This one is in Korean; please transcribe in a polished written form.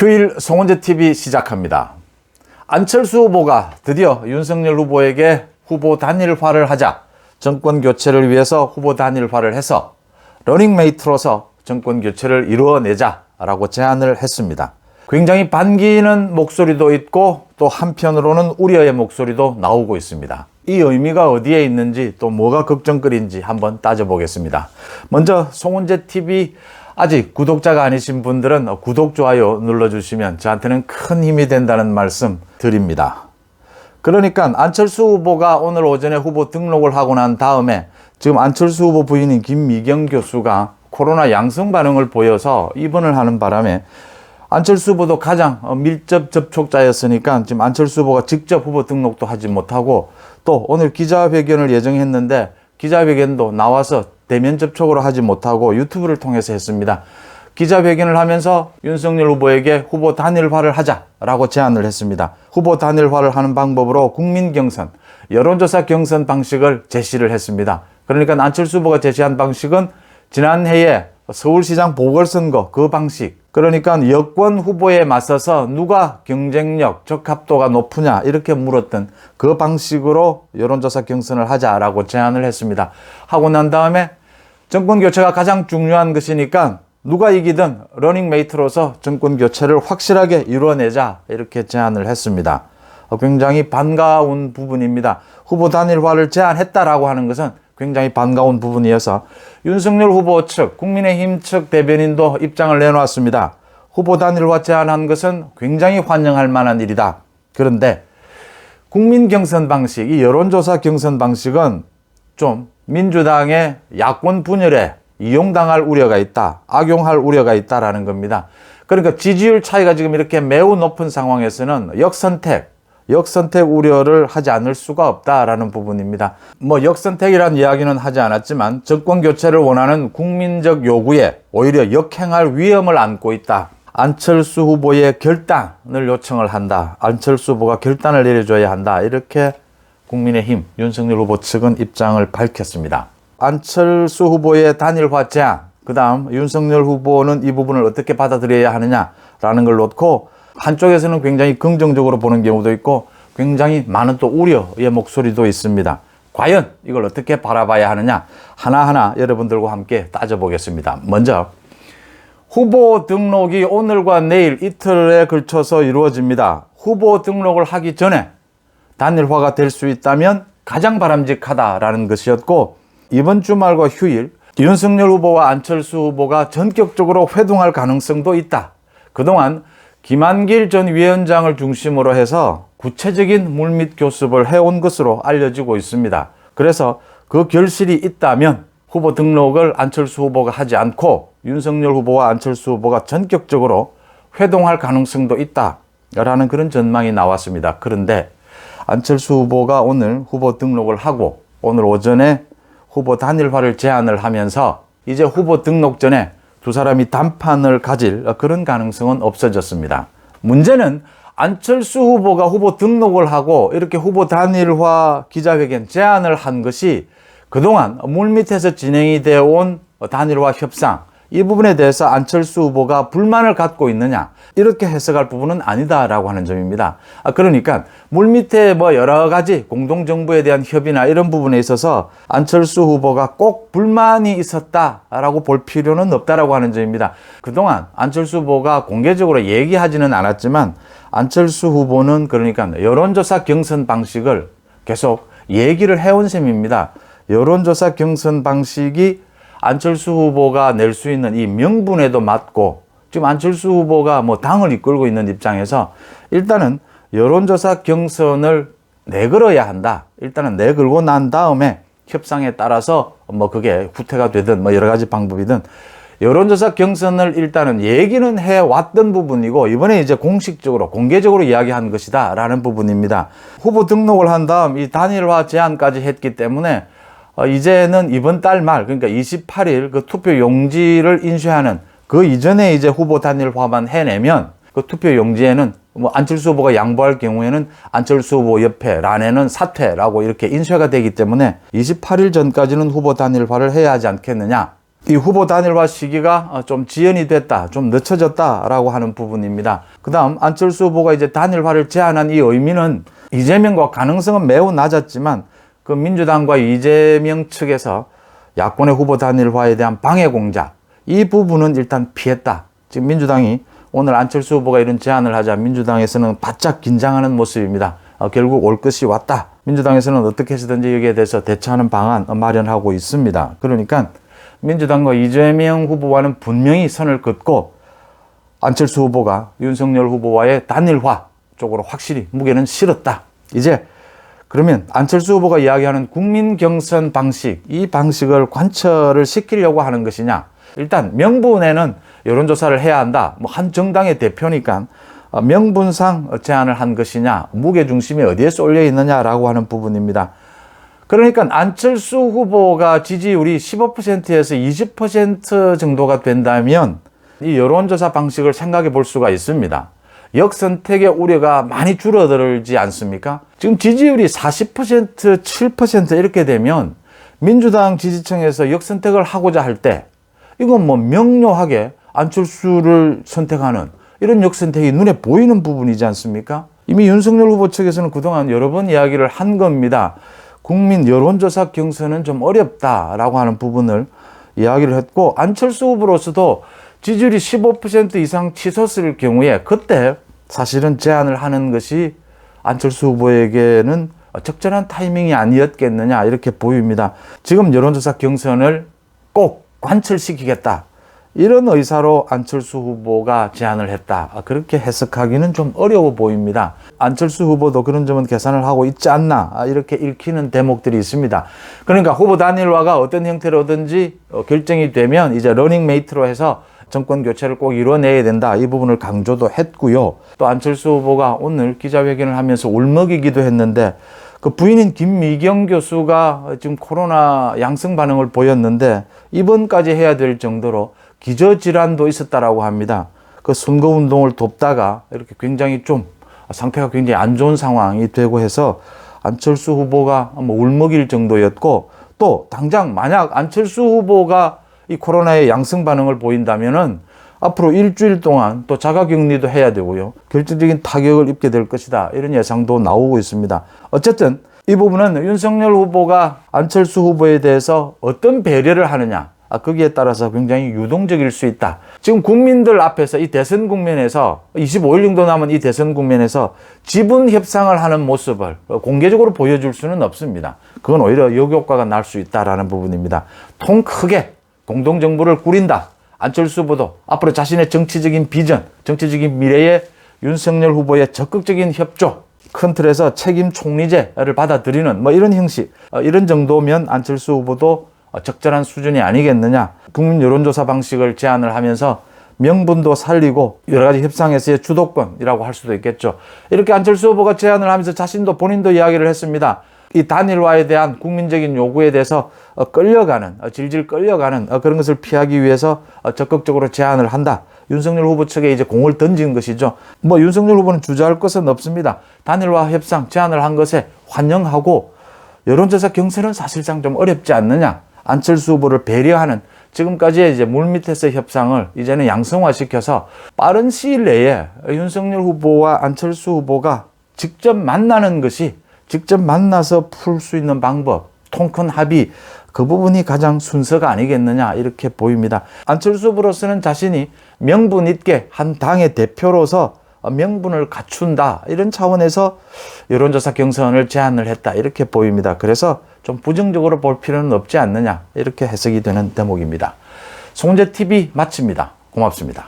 휴일 송원재 TV 시작합니다. 안철수 후보가 드디어 윤석열 후보에게 후보 단일화를 하자 정권 교체를 위해서 후보 단일화를 해서 러닝메이트로서 정권 교체를 이루어내자라고 제안을 했습니다. 굉장히 반기는 목소리도 있고 또 한편으로는 우려의 목소리도 나오고 있습니다. 이 의미가 어디에 있는지 또 뭐가 걱정거리인지 한번 따져보겠습니다. 먼저 송원재 TV 아직 구독자가 아니신 분들은 구독, 좋아요 눌러주시면 저한테는 큰 힘이 된다는 말씀 드립니다. 그러니까 안철수 후보가 오늘 오전에 후보 등록을 하고 난 다음에 지금 안철수 후보 부인인 김미경 교수가 코로나 양성 반응을 보여서 입원을 하는 바람에 안철수 후보도 가장 밀접 접촉자였으니까 지금 안철수 후보가 직접 후보 등록도 하지 못하고 또 오늘 기자회견을 예정했는데 기자회견도 나와서 대면 접촉으로 하지 못하고 유튜브를 통해서 했습니다. 기자회견을 하면서 윤석열 후보에게 후보 단일화를 하자라고 제안을 했습니다. 후보 단일화를 하는 방법으로 국민 경선, 여론조사 경선 방식을 제시를 했습니다. 그러니까 안철수 후보가 제시한 방식은 지난해에 서울시장 보궐선거 그 방식, 그러니까 여권 후보에 맞서서 누가 경쟁력, 적합도가 높으냐 이렇게 물었던 그 방식으로 여론조사 경선을 하자라고 제안을 했습니다. 하고 난 다음에 정권 교체가 가장 중요한 것이니까 누가 이기든 러닝메이트로서 정권 교체를 확실하게 이루어내자 이렇게 제안을 했습니다. 굉장히 반가운 부분입니다. 후보 단일화를 제안했다라고 하는 것은 굉장히 반가운 부분이어서 윤석열 후보 측, 국민의힘 측 대변인도 입장을 내놓았습니다. 후보 단일화 제안한 것은 굉장히 환영할 만한 일이다. 그런데 국민 경선 방식, 이 여론조사 경선 방식은 좀 민주당의 야권 분열에 이용당할 우려가 있다, 악용할 우려가 있다라는 겁니다. 그러니까 지지율 차이가 지금 이렇게 매우 높은 상황에서는 역선택 우려를 하지 않을 수가 없다라는 부분입니다. 역선택이라는 이야기는 하지 않았지만 정권 교체를 원하는 국민적 요구에 오히려 역행할 위험을 안고 있다. 안철수 후보의 결단을 요청을 한다. 안철수 후보가 결단을 내려줘야 한다. 이렇게 국민의힘 윤석열 후보 측은 입장을 밝혔습니다. 안철수 후보의 단일화 제안, 그 다음 윤석열 후보는 이 부분을 어떻게 받아들여야 하느냐라는 걸 놓고 한쪽에서는 굉장히 긍정적으로 보는 경우도 있고 굉장히 많은 또 우려의 목소리도 있습니다. 과연 이걸 어떻게 바라봐야 하느냐 하나하나 여러분들과 함께 따져보겠습니다. 먼저 후보 등록이 오늘과 내일 이틀에 걸쳐서 이루어집니다. 후보 등록을 하기 전에 단일화가 될 수 있다면 가장 바람직하다라는 것이었고 이번 주말과 휴일 윤석열 후보와 안철수 후보가 전격적으로 회동할 가능성도 있다. 그동안 김한길 전 위원장을 중심으로 해서 구체적인 물밑 교섭을 해온 것으로 알려지고 있습니다. 그래서 그 결실이 있다면 후보 등록을 안철수 후보가 하지 않고 윤석열 후보와 안철수 후보가 전격적으로 회동할 가능성도 있다라는 그런 전망이 나왔습니다. 그런데 안철수 후보가 오늘 후보 등록을 하고 오늘 오전에 후보 단일화를 제안을 하면서 이제 후보 등록 전에 두 사람이 단판을 가질 그런 가능성은 없어졌습니다. 문제는 안철수 후보가 후보 등록을 하고 이렇게 후보 단일화 기자회견 제안을 한 것이 그동안 물밑에서 진행이 되어 온 단일화 협상, 이 부분에 대해서 안철수 후보가 불만을 갖고 있느냐 이렇게 해석할 부분은 아니다라고 하는 점입니다. 그러니까 물밑에 여러 가지 공동정부에 대한 협의나 이런 부분에 있어서 안철수 후보가 꼭 불만이 있었다라고 볼 필요는 없다라고 하는 점입니다. 그동안 안철수 후보가 공개적으로 얘기하지는 않았지만 안철수 후보는 그러니까 여론조사 경선 방식을 계속 얘기를 해온 셈입니다. 여론조사 경선 방식이 안철수 후보가 낼 수 있는 이 명분에도 맞고 지금 안철수 후보가 당을 이끌고 있는 입장에서 일단은 여론조사 경선을 내걸어야 한다. 일단은 내걸고 난 다음에 협상에 따라서 그게 후퇴가 되든 여러 가지 방법이든 여론조사 경선을 일단은 얘기는 해왔던 부분이고 이번에 이제 공식적으로 공개적으로 이야기한 것이다 라는 부분입니다. 후보 등록을 한 다음 이 단일화 제안까지 했기 때문에 이제는 이번 달 말, 그러니까 28일 그 투표 용지를 인쇄하는 그 이전에 이제 후보 단일화만 해내면 그 투표 용지에는 안철수 후보가 양보할 경우에는 안철수 후보 옆에 란에는 사퇴라고 이렇게 인쇄가 되기 때문에 28일 전까지는 후보 단일화를 해야 하지 않겠느냐 이 후보 단일화 시기가 좀 지연이 됐다, 좀 늦춰졌다라고 하는 부분입니다. 그 다음 안철수 후보가 이제 단일화를 제안한 이 의미는 이재명과 가능성은 매우 낮았지만 그 민주당과 이재명 측에서 야권의 후보 단일화에 대한 방해 공작, 이 부분은 일단 피했다. 지금 민주당이 오늘 안철수 후보가 이런 제안을 하자 민주당에서는 바짝 긴장하는 모습입니다. 결국 올 것이 왔다. 민주당에서는 어떻게 해서든지 여기에 대해서 대처하는 방안 마련하고 있습니다. 그러니까 민주당과 이재명 후보와는 분명히 선을 긋고 안철수 후보가 윤석열 후보와의 단일화 쪽으로 확실히 무게는 실었다. 이제 그러면 안철수 후보가 이야기하는 국민 경선 방식, 이 방식을 관철을 시키려고 하는 것이냐. 일단 명분에는 여론조사를 해야 한다. 뭐 한 정당의 대표니까 명분상 제안을 한 것이냐, 무게중심이 어디에 쏠려 있느냐라고 하는 부분입니다. 그러니까 안철수 후보가 지지율이 15%에서 20% 정도가 된다면 이 여론조사 방식을 생각해 볼 수가 있습니다. 역선택의 우려가 많이 줄어들지 않습니까? 지금 지지율이 40%, 7% 이렇게 되면 민주당 지지층에서 역선택을 하고자 할 때 이건 뭐 명료하게 안철수를 선택하는 이런 역선택이 눈에 보이는 부분이지 않습니까? 이미 윤석열 후보 측에서는 그동안 여러 번 이야기를 한 겁니다. 국민 여론조사 경선은 좀 어렵다라고 하는 부분을 이야기를 했고, 안철수 후보로서도 지지율이 15% 이상 치솟을 경우에 그때 사실은 제안을 하는 것이 안철수 후보에게는 적절한 타이밍이 아니었겠느냐 이렇게 보입니다. 지금 여론조사 경선을 꼭 관철시키겠다, 이런 의사로 안철수 후보가 제안을 했다, 그렇게 해석하기는 좀 어려워 보입니다. 안철수 후보도 그런 점은 계산을 하고 있지 않나, 이렇게 읽히는 대목들이 있습니다. 그러니까 후보 단일화가 어떤 형태로든지 결정이 되면 이제 러닝메이트로 해서 정권 교체를 꼭 이뤄내야 된다, 이 부분을 강조도 했고요. 또 안철수 후보가 오늘 기자회견을 하면서 울먹이기도 했는데, 그 부인인 김미경 교수가 지금 코로나 양성 반응을 보였는데 입원까지 해야 될 정도로 기저질환도 있었다라고 합니다. 그 선거운동을 돕다가 이렇게 굉장히 좀 상태가 굉장히 안 좋은 상황이 되고 해서 안철수 후보가 뭐 울먹일 정도였고, 또 당장 만약 안철수 후보가 이 코로나의 양성 반응을 보인다면은 앞으로 일주일 동안 또 자가격리도 해야 되고요. 결정적인 타격을 입게 될 것이다, 이런 예상도 나오고 있습니다. 어쨌든 이 부분은 윤석열 후보가 안철수 후보에 대해서 어떤 배려를 하느냐, 거기에 따라서 굉장히 유동적일 수 있다. 지금 국민들 앞에서 이 대선 국면에서 25일 정도 남은 이 대선 국면에서 지분 협상을 하는 모습을 공개적으로 보여줄 수는 없습니다. 그건 오히려 역효과가 날 수 있다라는 부분입니다. 통 크게 공동정부를 꾸린다. 안철수 후보도 앞으로 자신의 정치적인 비전, 정치적인 미래에 윤석열 후보의 적극적인 협조, 큰 틀에서 책임 총리제를 받아들이는 뭐 이런 형식, 이런 정도면 안철수 후보도 적절한 수준이 아니겠느냐. 국민 여론조사 방식을 제안을 하면서 명분도 살리고 여러 가지 협상에서의 주도권이라고 할 수도 있겠죠. 이렇게 안철수 후보가 제안을 하면서 자신도 본인도 이야기를 했습니다. 이 단일화에 대한 국민적인 요구에 대해서 질질 끌려가는 그런 것을 피하기 위해서 적극적으로 제안을 한다. 윤석열 후보 측에 이제 공을 던진 것이죠. 뭐 윤석열 후보는 주저할 것은 없습니다. 단일화 협상 제안을 한 것에 환영하고, 여론조사 경선은 사실상 좀 어렵지 않느냐. 안철수 후보를 배려하는 지금까지의 이제 물밑에서 협상을 이제는 양성화시켜서 빠른 시일 내에 윤석열 후보와 안철수 후보가 직접 만나는 것이, 직접 만나서 풀 수 있는 방법, 통 큰 합의, 그 부분이 가장 순서가 아니겠느냐 이렇게 보입니다. 안철수 후보로서는 자신이 명분 있게 한 당의 대표로서 명분을 갖춘다, 이런 차원에서 여론조사 경선을 제안을 했다, 이렇게 보입니다. 그래서 좀 부정적으로 볼 필요는 없지 않느냐, 이렇게 해석이 되는 대목입니다. 송재TV 마칩니다. 고맙습니다.